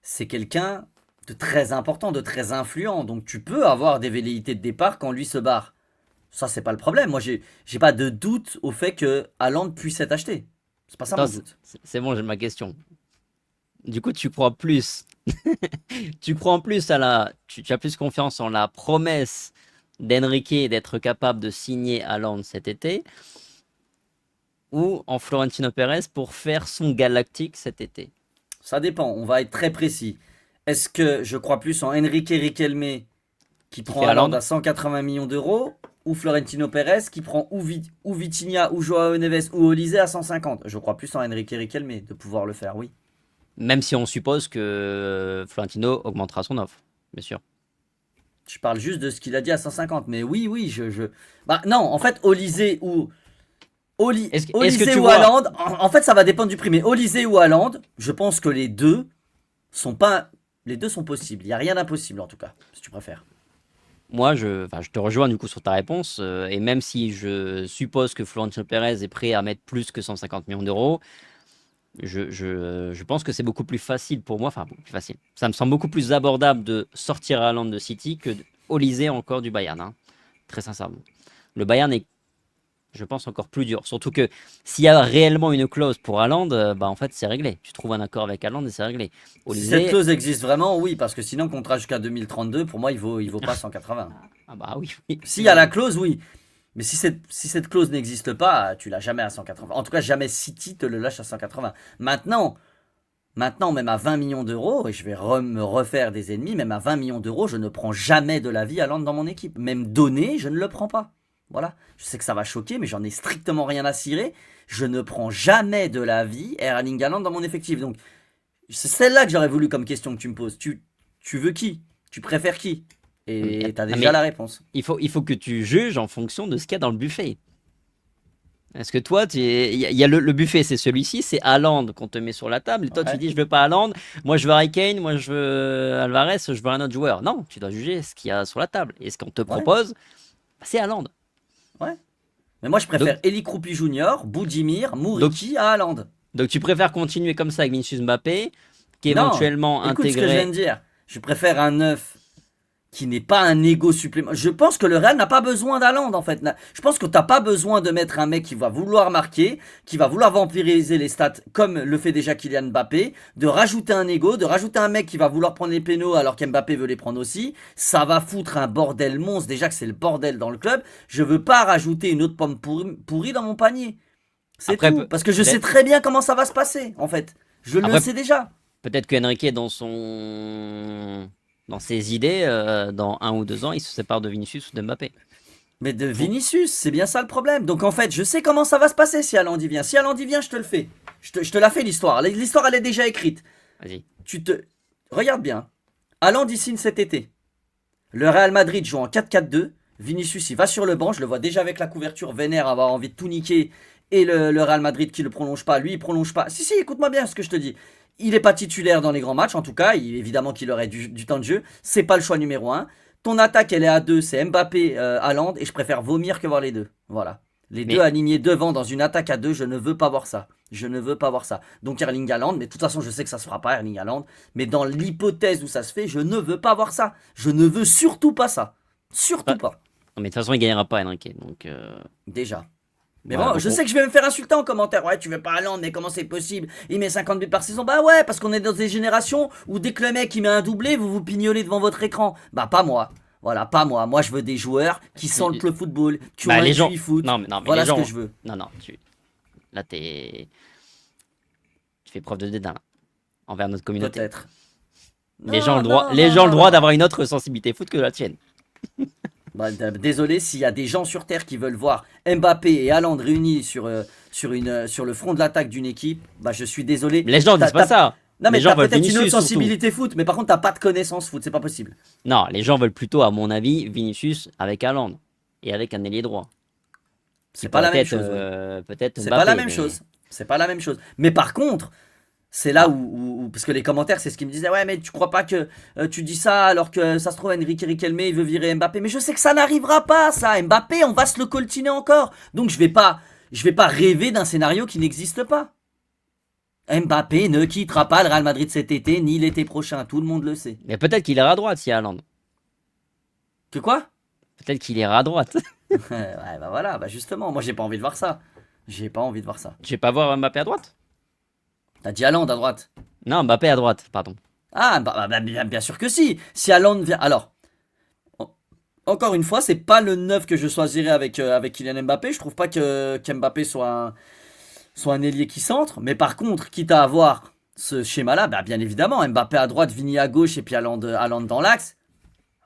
Speaker 2: c'est quelqu'un de très important, de très influent. Donc tu peux avoir des velléités de départ quand lui se barre. Ça, c'est pas le problème. Moi, j'ai pas de doute au fait que Haaland puisse être acheté. C'est pas ça
Speaker 1: Attends,
Speaker 2: mon doute.
Speaker 1: c'est bon, j'ai ma question. Du coup, tu crois plus, tu crois en plus tu as plus confiance en la promesse d'Enrique d'être capable de signer Haaland cet été, ou en Florentino Pérez pour faire son galactique cet été?
Speaker 2: Ça dépend. On va être très précis. Est-ce que je crois plus en Enrique Riquelme qui
Speaker 1: Qui
Speaker 2: prend
Speaker 1: fait
Speaker 2: Haaland
Speaker 1: Haaland?
Speaker 2: à 180 millions d'euros ou Florentino Pérez qui prend ou Vitinha ou Joao Neves ou Olise à 150? Je crois plus en Enrique Riquelme de pouvoir le faire, oui.
Speaker 1: Même si on suppose que Florentino augmentera son offre, bien sûr.
Speaker 2: Je parle juste de ce qu'il a dit à 150. Mais oui, oui, Bah non, en fait,
Speaker 1: Est-ce que
Speaker 2: Olysée
Speaker 1: tu
Speaker 2: ou
Speaker 1: vois,
Speaker 2: Haaland, en fait, ça va dépendre du prix. Mais Olysée ou Haaland, je pense que sont pas, les deux sont possibles. Il n'y a rien d'impossible en tout cas, si tu préfères.
Speaker 1: moi, enfin, je te rejoins du coup sur ta réponse, et même si je suppose que Florentino Pérez est prêt à mettre plus que 150 millions d'euros, je pense que c'est beaucoup plus facile pour moi, enfin, beaucoup plus facile. Ça me semble beaucoup plus abordable de sortir Haaland de City que Olysée encore du Bayern, hein, très sincèrement. Le Bayern est, je pense, encore plus dur. Surtout que s'il y a réellement une clause pour Haaland, bah en fait, c'est réglé. Tu trouves un accord avec Haaland et c'est réglé.
Speaker 2: Si cette
Speaker 1: Olysée,
Speaker 2: clause existe vraiment, oui, parce que sinon, contrat jusqu'à 2032, pour moi, il vaut pas 180.
Speaker 1: ah bah oui, oui,
Speaker 2: S'il y a
Speaker 1: effectivement,
Speaker 2: la
Speaker 1: oui.
Speaker 2: clause, oui. Mais si cette clause n'existe pas, tu l'as jamais à 180. En tout cas, jamais City te le lâche à 180. Maintenant, même à 20 millions d'euros, et je vais me refaire des ennemis, même à 20 millions d'euros, je ne prends jamais de la vie à Land dans mon équipe. Même donné, je ne le prends pas. Voilà. Je sais que ça va choquer, mais j'en ai strictement rien à cirer. Je ne prends jamais de la vie Erling Haaland dans mon effectif. Donc, c'est celle-là que j'aurais voulu comme question que tu me poses. Tu veux qui? Tu préfères qui? Et t'as
Speaker 1: Non,
Speaker 2: déjà
Speaker 1: mais
Speaker 2: la réponse.
Speaker 1: il faut que tu juges en fonction de ce qu'il y a dans le buffet. Est-ce que toi, il y a le buffet, c'est celui-ci, c'est Haaland qu'on te met sur la table, et toi tu
Speaker 2: Ouais,
Speaker 1: dis je veux pas Haaland, moi je veux Harry Kane, moi je veux Alvarez, je veux un autre joueur. Non, tu dois juger ce qu'il y a sur la table. Et ce qu'on te
Speaker 2: ouais,
Speaker 1: propose, bah, c'est Haaland.
Speaker 2: ouais. Mais moi, je
Speaker 1: Donc,
Speaker 2: préfère Eli Kroupi Junior, Boudimir,
Speaker 1: donc,
Speaker 2: Mouriki à Haaland.
Speaker 1: donc tu préfères continuer comme ça avec Vinicius Mbappé,
Speaker 2: Non,
Speaker 1: qu'éventuellement
Speaker 2: écoute ce que je viens
Speaker 1: intégrer.
Speaker 2: de dire. Je préfère un neuf qui n'est pas un ego supplémentaire. Je pense que le Real n'a pas besoin d'Haaland en fait. Je pense que t'as pas besoin de mettre un mec qui va vouloir marquer, qui va vouloir vampiriser les stats comme le fait déjà Kylian Mbappé, de rajouter un ego, de rajouter un mec qui va vouloir prendre les pénaux alors qu'Mbappé veut les prendre aussi. Ça va foutre un bordel monstre. Déjà que c'est le bordel dans le club. Je veux pas rajouter une autre pomme pourrie dans mon panier. C'est
Speaker 1: Après,
Speaker 2: tout. Parce que je sais
Speaker 1: peut-être,
Speaker 2: très bien comment ça va se passer en fait. Je le
Speaker 1: après,
Speaker 2: sais déjà.
Speaker 1: peut-être que Enrique, dans ses idées, dans 1 ou 2 ans, il se sépare de Vinicius ou de Mbappé.
Speaker 2: Mais de
Speaker 1: Faut-
Speaker 2: Vinicius, c'est bien ça le problème. Donc en fait, je sais comment ça va se passer si Haaland y vient. Si Haaland y vient, je te le fais. Je te la fais l'histoire. L'histoire, elle est déjà écrite.
Speaker 1: Vas-y.
Speaker 2: Tu te... Regarde bien. Haaland y signe cet été. Le Real Madrid joue en 4-4-2. Vinicius, il va sur le banc. Je le vois déjà avec la couverture vénère avoir envie de tout niquer. Et le Real Madrid qui le prolonge pas. Lui, il prolonge pas. Si, si, écoute-moi bien ce que je te dis. Il n'est pas titulaire dans les grands matchs, en tout cas. Évidemment qu'il aurait du temps de jeu. C'est pas le choix numéro un. Ton attaque, elle est à deux. C'est Mbappé, Haaland. Et je préfère vomir que voir les deux. Voilà. Les deux
Speaker 1: Mais
Speaker 2: alignés devant dans une attaque à deux, je ne veux pas voir ça. Je ne veux pas voir ça. Donc Erling Haaland, mais de toute façon, je sais que ça se fera pas, Erling Haaland. Mais dans l'hypothèse où ça se fait, je ne veux pas voir ça. Je ne veux surtout pas ça. Surtout
Speaker 1: bah,
Speaker 2: pas.
Speaker 1: non, mais de toute façon, il gagnera pas, Enrique. Donc,
Speaker 2: Déjà. Mais
Speaker 1: voilà.
Speaker 2: bon,
Speaker 1: Donc
Speaker 2: je sais que je vais me faire insulter en commentaire. Ouais, tu veux pas Haaland, mais comment c'est possible? Il met 50 buts par saison. Bah ouais, parce qu'on est dans des générations où dès que le mec il met un doublé, vous vous pignolez devant votre écran. Bah pas moi. Voilà, pas moi. Moi, je veux des joueurs qui sentent le football, qui ont
Speaker 1: bah,
Speaker 2: un
Speaker 1: les gens.
Speaker 2: QI foot.
Speaker 1: Non, mais les
Speaker 2: Voilà ce que
Speaker 1: gens.
Speaker 2: je veux.
Speaker 1: Non, non. Là, tu fais preuve de dédain là, envers notre communauté.
Speaker 2: Peut-être.
Speaker 1: Les gens ont
Speaker 2: Non,
Speaker 1: le droit,
Speaker 2: non,
Speaker 1: les
Speaker 2: non,
Speaker 1: gens ont le
Speaker 2: non,
Speaker 1: droit
Speaker 2: non.
Speaker 1: d'avoir une autre sensibilité foot que la tienne.
Speaker 2: Bah, désolé s'il y a des gens sur Terre qui veulent voir Mbappé et Haaland réunis sur le front de l'attaque d'une équipe. Bah, je suis désolé.
Speaker 1: Mais les gens
Speaker 2: T'as-
Speaker 1: disent pas
Speaker 2: t'as-
Speaker 1: ça.
Speaker 2: Non,
Speaker 1: Les
Speaker 2: mais
Speaker 1: gens
Speaker 2: t'as
Speaker 1: veulent
Speaker 2: peut-être une autre
Speaker 1: Vinicius surtout.
Speaker 2: sensibilité foot, mais par contre, t'as pas de connaissance foot. C'est pas possible.
Speaker 1: Non, les gens veulent plutôt, à mon avis, Vinicius avec Haaland et avec un ailier droit. Qui
Speaker 2: C'est pas
Speaker 1: pourrait
Speaker 2: la même
Speaker 1: être
Speaker 2: chose, ouais.
Speaker 1: peut-être
Speaker 2: C'est pas la
Speaker 1: Mbappé,
Speaker 2: même
Speaker 1: mais
Speaker 2: chose. C'est pas la même chose. Mais par contre, c'est là
Speaker 1: ah,
Speaker 2: parce que les commentaires, c'est ce qu'ils me disaient. Ouais, mais tu crois pas que tu dis ça alors que ça se trouve, Enrique Riquelme, il veut virer Mbappé. Mais je sais que ça n'arrivera pas, ça. Mbappé, on va se le coltiner encore. Donc je vais pas rêver d'un scénario qui n'existe pas. Mbappé ne quittera pas le Real Madrid cet été ni l'été prochain. Tout le monde le sait.
Speaker 1: mais peut-être qu'il ira à droite si Haaland.
Speaker 2: Que quoi?
Speaker 1: Peut-être qu'il ira à droite.
Speaker 2: Ouais, bah voilà, bah justement, moi j'ai pas envie de voir ça. J'ai pas envie de voir ça.
Speaker 1: Je vais pas voir Mbappé à droite.
Speaker 2: T'as dit Haaland à droite.
Speaker 1: Non, Mbappé à droite, pardon.
Speaker 2: Ah, bien sûr que si. Si Haaland vient. Alors, encore une fois, c'est pas le neuf que je choisirais avec Kylian Mbappé. Je trouve pas que qu'Mbappé soit un ailier qui centre. Mais par contre, quitte à avoir ce schéma-là, bah, bien évidemment, Mbappé à droite, Vini à gauche et puis Haaland dans l'axe.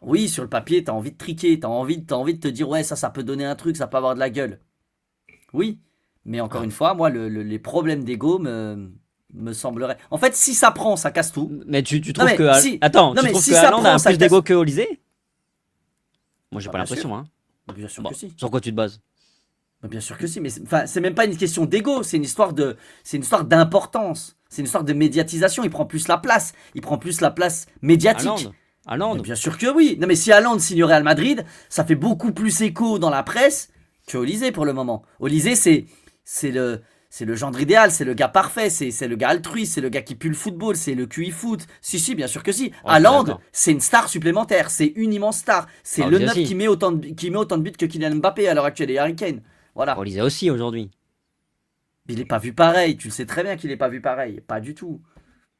Speaker 2: Oui, sur le papier, t'as envie de triquer. T'as envie de te dire, ouais, ça peut donner un truc, ça peut avoir de la gueule. Oui. Mais encore
Speaker 1: Ah,
Speaker 2: une fois, moi, les problèmes d'ego me semblerait. En fait, si ça prend, ça casse tout.
Speaker 1: Mais tu
Speaker 2: Non
Speaker 1: trouves
Speaker 2: mais
Speaker 1: que.
Speaker 2: si,
Speaker 1: Attends,
Speaker 2: non
Speaker 1: tu
Speaker 2: mais
Speaker 1: trouves
Speaker 2: si
Speaker 1: que
Speaker 2: ça
Speaker 1: Haaland a
Speaker 2: prend, ça
Speaker 1: plus
Speaker 2: casse.
Speaker 1: d'ego que Olysée? Moi, j'ai
Speaker 2: Bah,
Speaker 1: pas
Speaker 2: bien sûr,
Speaker 1: l'impression, hein.
Speaker 2: bien sûr
Speaker 1: Bon,
Speaker 2: que si.
Speaker 1: sur quoi tu te bases?
Speaker 2: Bah, bien sûr que si, mais enfin, c'est même pas une question d'ego, c'est une histoire d'importance, c'est une histoire de médiatisation. Il prend plus la place, il prend plus la place médiatique.
Speaker 1: Haaland?
Speaker 2: Mais
Speaker 1: Haaland?
Speaker 2: bien sûr que oui. Non mais si Haaland signe au Real Madrid, ça fait beaucoup plus écho dans la presse que Olysée pour le moment. Olysée, c'est le c'est le gendre idéal, c'est le gars parfait, c'est le gars altruiste, c'est le gars qui pue le football, c'est le QI foot. Si si, bien sûr que si.
Speaker 1: Ouais, je suis
Speaker 2: Haaland,
Speaker 1: d'accord.
Speaker 2: c'est une star supplémentaire, c'est une immense star, c'est
Speaker 1: Bah,
Speaker 2: le
Speaker 1: Olysée
Speaker 2: neuf
Speaker 1: aussi.
Speaker 2: qui met autant de buts que Kylian Mbappé à l'heure actuelle et Harry Kane. Voilà.
Speaker 1: Olysée aussi aujourd'hui.
Speaker 2: Il est pas vu pareil, tu le sais très bien qu'il est pas vu pareil, pas du tout.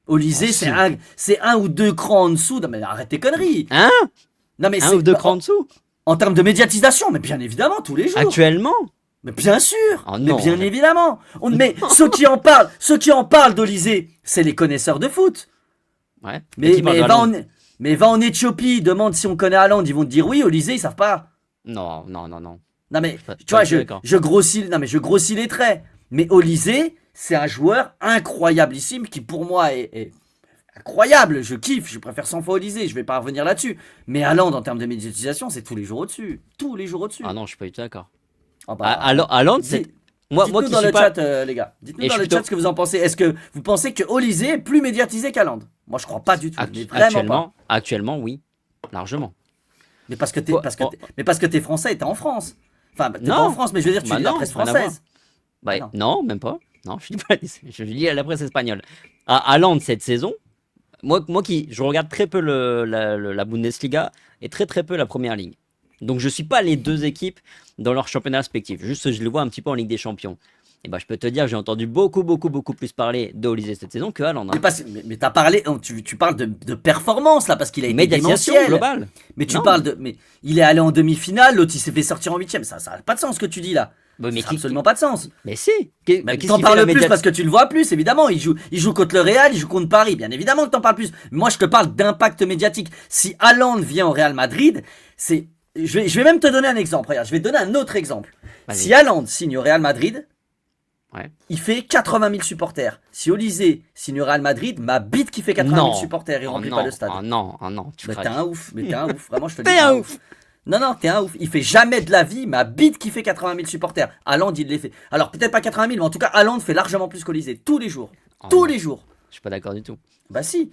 Speaker 1: Oh,
Speaker 2: Olysée,
Speaker 1: si.
Speaker 2: c'est un ou deux crans en dessous. Non mais arrête tes conneries.
Speaker 1: Hein?
Speaker 2: Non mais
Speaker 1: Un ou
Speaker 2: c'est
Speaker 1: deux crans en dessous?
Speaker 2: en termes de médiatisation, mais bien évidemment, tous les jours.
Speaker 1: Actuellement?
Speaker 2: Mais bien sûr,
Speaker 1: Oh
Speaker 2: mais
Speaker 1: non,
Speaker 2: bien
Speaker 1: arrête.
Speaker 2: évidemment. Mais ceux qui en parlent d'Olysée, c'est les connaisseurs de foot.
Speaker 1: Ouais. Mais
Speaker 2: Mais,
Speaker 1: qui parle
Speaker 2: mais,
Speaker 1: de
Speaker 2: va
Speaker 1: Haaland?
Speaker 2: en, mais va en Éthiopie, demande si on connaît Haaland, ils vont te dire oui, Olysée, ils savent pas.
Speaker 1: Non, non, non, non.
Speaker 2: Non mais,
Speaker 1: Je suis pas,
Speaker 2: tu
Speaker 1: pas
Speaker 2: vois,
Speaker 1: du tout d'accord.
Speaker 2: je grossis les traits. Mais Olysée, c'est un joueur incroyablissime qui pour moi est incroyable. Je kiffe, je préfère 100 fois Olysée, je vais pas revenir là-dessus. Mais Haaland, en termes de médiatisation, c'est tous les jours au-dessus. Tous les jours au-dessus.
Speaker 1: Ah non, je suis pas du tout d'accord.
Speaker 2: Ah bah,
Speaker 1: Haaland, c'est.
Speaker 2: dis-
Speaker 1: Moi
Speaker 2: dites-nous
Speaker 1: qui
Speaker 2: dans
Speaker 1: suis
Speaker 2: le
Speaker 1: pas.
Speaker 2: chat, les gars. Dites-nous
Speaker 1: Et je
Speaker 2: dans
Speaker 1: suis
Speaker 2: le chat
Speaker 1: plutôt.
Speaker 2: ce que vous en pensez. Est-ce que vous pensez que Olysée est plus médiatisé qu'Haaland? Moi, je crois pas du tout. Mais vraiment pas.
Speaker 1: Actuellement, oui. Largement.
Speaker 2: Mais parce que
Speaker 1: Quoi? Oh,
Speaker 2: mais parce que t'es français et t'es en France. Enfin, t'es pas en
Speaker 1: non.
Speaker 2: France, mais je veux dire, tu
Speaker 1: Bah
Speaker 2: lis la
Speaker 1: non,
Speaker 2: presse
Speaker 1: rien à voir.
Speaker 2: française.
Speaker 1: Bah,
Speaker 2: Non.
Speaker 1: non, même pas. Non, je lis pas. Je lis à la presse espagnole. Haaland, cette saison, moi qui je regarde très peu la Bundesliga et très très peu la première ligue. Donc je suis pas les deux équipes dans leur championnat respectif. Juste je les vois un petit peu en Ligue des Champions. Et bah je peux te dire, j'ai entendu beaucoup plus parler d'Olysée cette saison que Haaland,
Speaker 2: Mais,
Speaker 1: hein.
Speaker 2: mais t'as parlé, oh, tu parles de performance là, parce qu'il a été
Speaker 1: Médiatisation
Speaker 2: démentiel.
Speaker 1: globale.
Speaker 2: Mais tu
Speaker 1: Non.
Speaker 2: parles de. Mais il est allé en demi-finale, l'autre il s'est fait sortir en huitième. Ça n'a pas de sens ce que tu dis là.
Speaker 1: Bah, mais
Speaker 2: Ça n'a absolument pas de sens.
Speaker 1: mais si.
Speaker 2: Mais
Speaker 1: Qu'est-ce
Speaker 2: t'en
Speaker 1: qui fait la
Speaker 2: parles plus
Speaker 1: média-
Speaker 2: parce que tu le vois plus, évidemment. Il joue contre le Real, il joue contre Paris. Bien évidemment que t'en parles plus. Moi, je te parle d'impact médiatique. Si Haaland vient au Real Madrid, c'est. Je vais même te donner un exemple. Regarde, je vais te donner un autre exemple.
Speaker 1: Vas-y.
Speaker 2: Si Haaland signe au Real Madrid,
Speaker 1: Ouais.
Speaker 2: il fait 80 000 supporters. Si Olysée signe au Real Madrid, ma bite qui fait 80 000
Speaker 1: Non.
Speaker 2: supporters, il
Speaker 1: Oh
Speaker 2: remplit
Speaker 1: non,
Speaker 2: pas le stade.
Speaker 1: oh non, oh non, tu
Speaker 2: Mais t'es
Speaker 1: craches.
Speaker 2: un ouf, mais t'es un ouf. Vraiment, je te le dis.
Speaker 1: T'es
Speaker 2: t'es
Speaker 1: un
Speaker 2: un ouf. Non, non, t'es un ouf. Il fait jamais de la vie ma bite qui fait 80 000 supporters. Haaland, il les fait. Alors, peut-être pas 80 000, mais en tout cas, Haaland fait largement plus qu'Olysée. Tous les jours.
Speaker 1: Oh
Speaker 2: Tous
Speaker 1: non,
Speaker 2: les jours.
Speaker 1: je suis pas d'accord du tout.
Speaker 2: Bah si.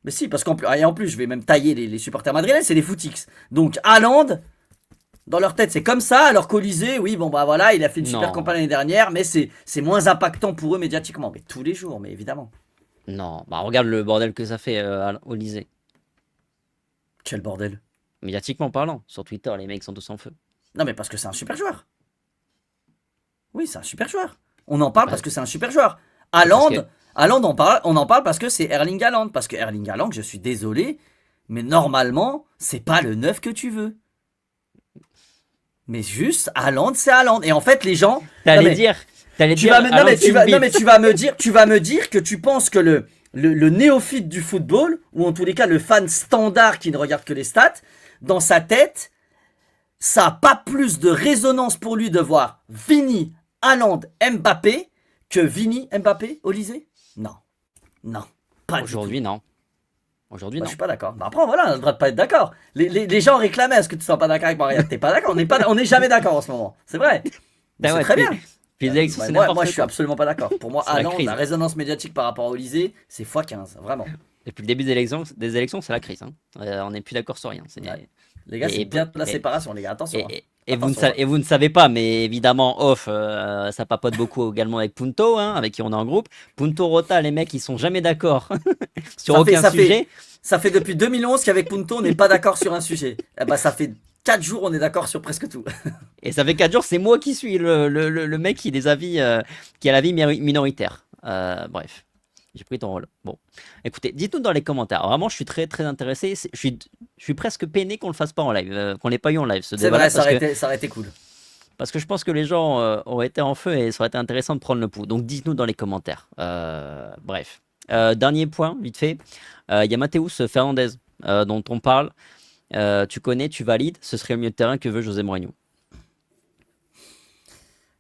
Speaker 2: Mais si, parce qu'en plus, et en plus, je vais même tailler les supporters madrilènes, c'est les footix. Donc, Haaland, dans leur tête, c'est comme ça, alors qu'Olysée, oui, bon, bah voilà, il a fait une super
Speaker 1: Non.
Speaker 2: campagne l'année dernière, mais c'est moins impactant pour eux médiatiquement. Mais tous les jours, mais évidemment.
Speaker 1: Non, bah regarde le bordel que ça fait Olysée.
Speaker 2: Quel bordel.
Speaker 1: Médiatiquement parlant, sur Twitter, les mecs sont tous en feu.
Speaker 2: Non, mais parce que c'est un super joueur. Oui, c'est un super joueur. On en parle
Speaker 1: Bah,
Speaker 2: parce que c'est un super joueur.
Speaker 1: parce
Speaker 2: Haaland,
Speaker 1: que
Speaker 2: Haaland, on en parle parce que c'est Erling Haaland. Parce que Erling Haaland, je suis désolé, mais normalement, c'est pas le neuf que tu veux. Mais juste, Haaland, c'est Haaland. Et en fait, les gens. Non,
Speaker 1: t'allais
Speaker 2: mais
Speaker 1: dire, t'allais
Speaker 2: tu
Speaker 1: dire,
Speaker 2: vas me, non,
Speaker 1: Haaland,
Speaker 2: mais
Speaker 1: c'est
Speaker 2: tu
Speaker 1: une
Speaker 2: vas, non,
Speaker 1: bite.
Speaker 2: mais tu vas me dire que tu penses que le néophyte du football, ou en tous les cas le fan standard qui ne regarde que les stats, dans sa tête, ça n'a pas plus de résonance pour lui de voir Vini, Haaland, Mbappé que Vini, Mbappé, Olysée? Non. Non. Pas du tout.
Speaker 1: Aujourd'hui, non. Aujourd'hui,
Speaker 2: Moi,
Speaker 1: non.
Speaker 2: je suis pas d'accord. Bah après, voilà, on a le droit de pas être d'accord. Les gens réclamaient à ce que tu sois pas d'accord avec moi. Regarde, t'es pas d'accord. On n'est jamais d'accord en ce moment. C'est vrai. Mais
Speaker 1: Ah
Speaker 2: c'est
Speaker 1: ouais,
Speaker 2: très
Speaker 1: puis-
Speaker 2: bien.
Speaker 1: Puis les élections, c'est
Speaker 2: Moi,
Speaker 1: n'importe
Speaker 2: je suis
Speaker 1: quoi.
Speaker 2: absolument pas d'accord. Pour moi,
Speaker 1: C'est la
Speaker 2: Haaland,
Speaker 1: crise.
Speaker 2: la résonance médiatique par rapport à Olysée, c'est x15. Vraiment.
Speaker 1: Depuis le début des élections, c'est la crise, hein. On n'est plus d'accord sur rien.
Speaker 2: Ouais. Les gars, c'est
Speaker 1: Et-
Speaker 2: bien de la
Speaker 1: et-
Speaker 2: séparation, les gars. Attention. hein.
Speaker 1: et vous ne
Speaker 2: Attention,
Speaker 1: et vous ne savez pas, mais évidemment, off, ça papote beaucoup également avec Punto, hein, avec qui on est en groupe. Punto Rota, les mecs, ils sont jamais d'accord sur aucun sujet.
Speaker 2: Ça fait depuis 2011 qu'avec Punto, on n'est pas d'accord sur un sujet. Eh ben, ça fait 4 jours, on est d'accord sur presque tout.
Speaker 1: Et ça fait 4 jours, c'est moi qui suis le mec qui, qui a l'avis minoritaire. Bref, j'ai pris ton rôle. Bon, écoutez, dites-nous dans les commentaires. Vraiment, je suis très très intéressé. Je suis presque peiné qu'on le fasse pas en live, qu'on l'ait pas eu en live ce
Speaker 2: C'est
Speaker 1: débat
Speaker 2: vrai, ça aurait été cool.
Speaker 1: parce que je pense que les gens auraient été en feu et ça aurait été intéressant de prendre le pouls. Donc dites-nous dans les commentaires. Bref. Dernier point, vite fait. Il y a Mathéus Fernandez dont on parle. Tu connais, tu valides. Ce serait le milieu de terrain que veut José Mourinho.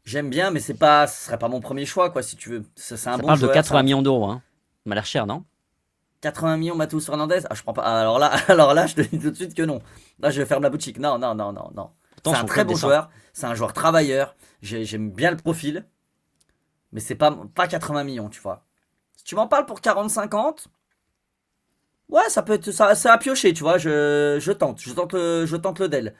Speaker 2: J'aime bien, mais ce serait pas mon premier choix, quoi, si tu veux. C'est un
Speaker 1: Ça
Speaker 2: bon
Speaker 1: parle de
Speaker 2: joueur.
Speaker 1: 80 millions d'euros, hein. m'a l'air cher, non?
Speaker 2: 80 millions Matheus Fernandez? Ah, je prends pas. Ah, alors là, alors là, je te dis tout de suite que non. Là, je ferme la boutique. Non, non, non, non, non.
Speaker 1: Pourtant,
Speaker 2: C'est un
Speaker 1: son
Speaker 2: très
Speaker 1: club
Speaker 2: bon
Speaker 1: descend.
Speaker 2: joueur. C'est un joueur travailleur. J'aime bien le profil. Mais c'est pas 80 millions, tu vois. Si tu m'en parles pour 40-50, ouais, ça peut être ça, c'est à piocher, tu vois. Je tente le Dell.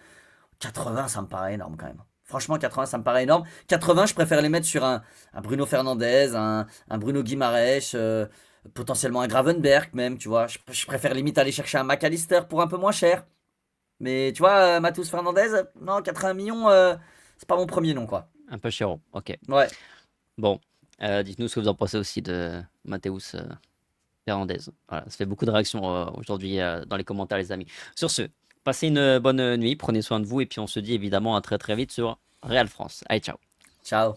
Speaker 2: 80, ça me paraît énorme quand même. Franchement, 80, ça me paraît énorme. 80, je préfère les mettre sur un Bruno Fernandes, un Bruno Guimaraes, potentiellement un Gravenberg même, tu vois. Je préfère limite aller chercher un McAllister pour un peu moins cher. Mais tu vois, Matheus Fernandez, non, 80 millions, c'est pas mon premier nom, quoi.
Speaker 1: Un peu cher. Ok.
Speaker 2: Ouais.
Speaker 1: Bon. Dites-nous ce que vous en pensez aussi de Mathéus Fernandez. Voilà, ça fait beaucoup de réactions aujourd'hui dans les commentaires, les amis. Sur ce, passez une bonne nuit, prenez soin de vous et puis on se dit évidemment à très très vite sur Real France. Allez, ciao.
Speaker 2: Ciao.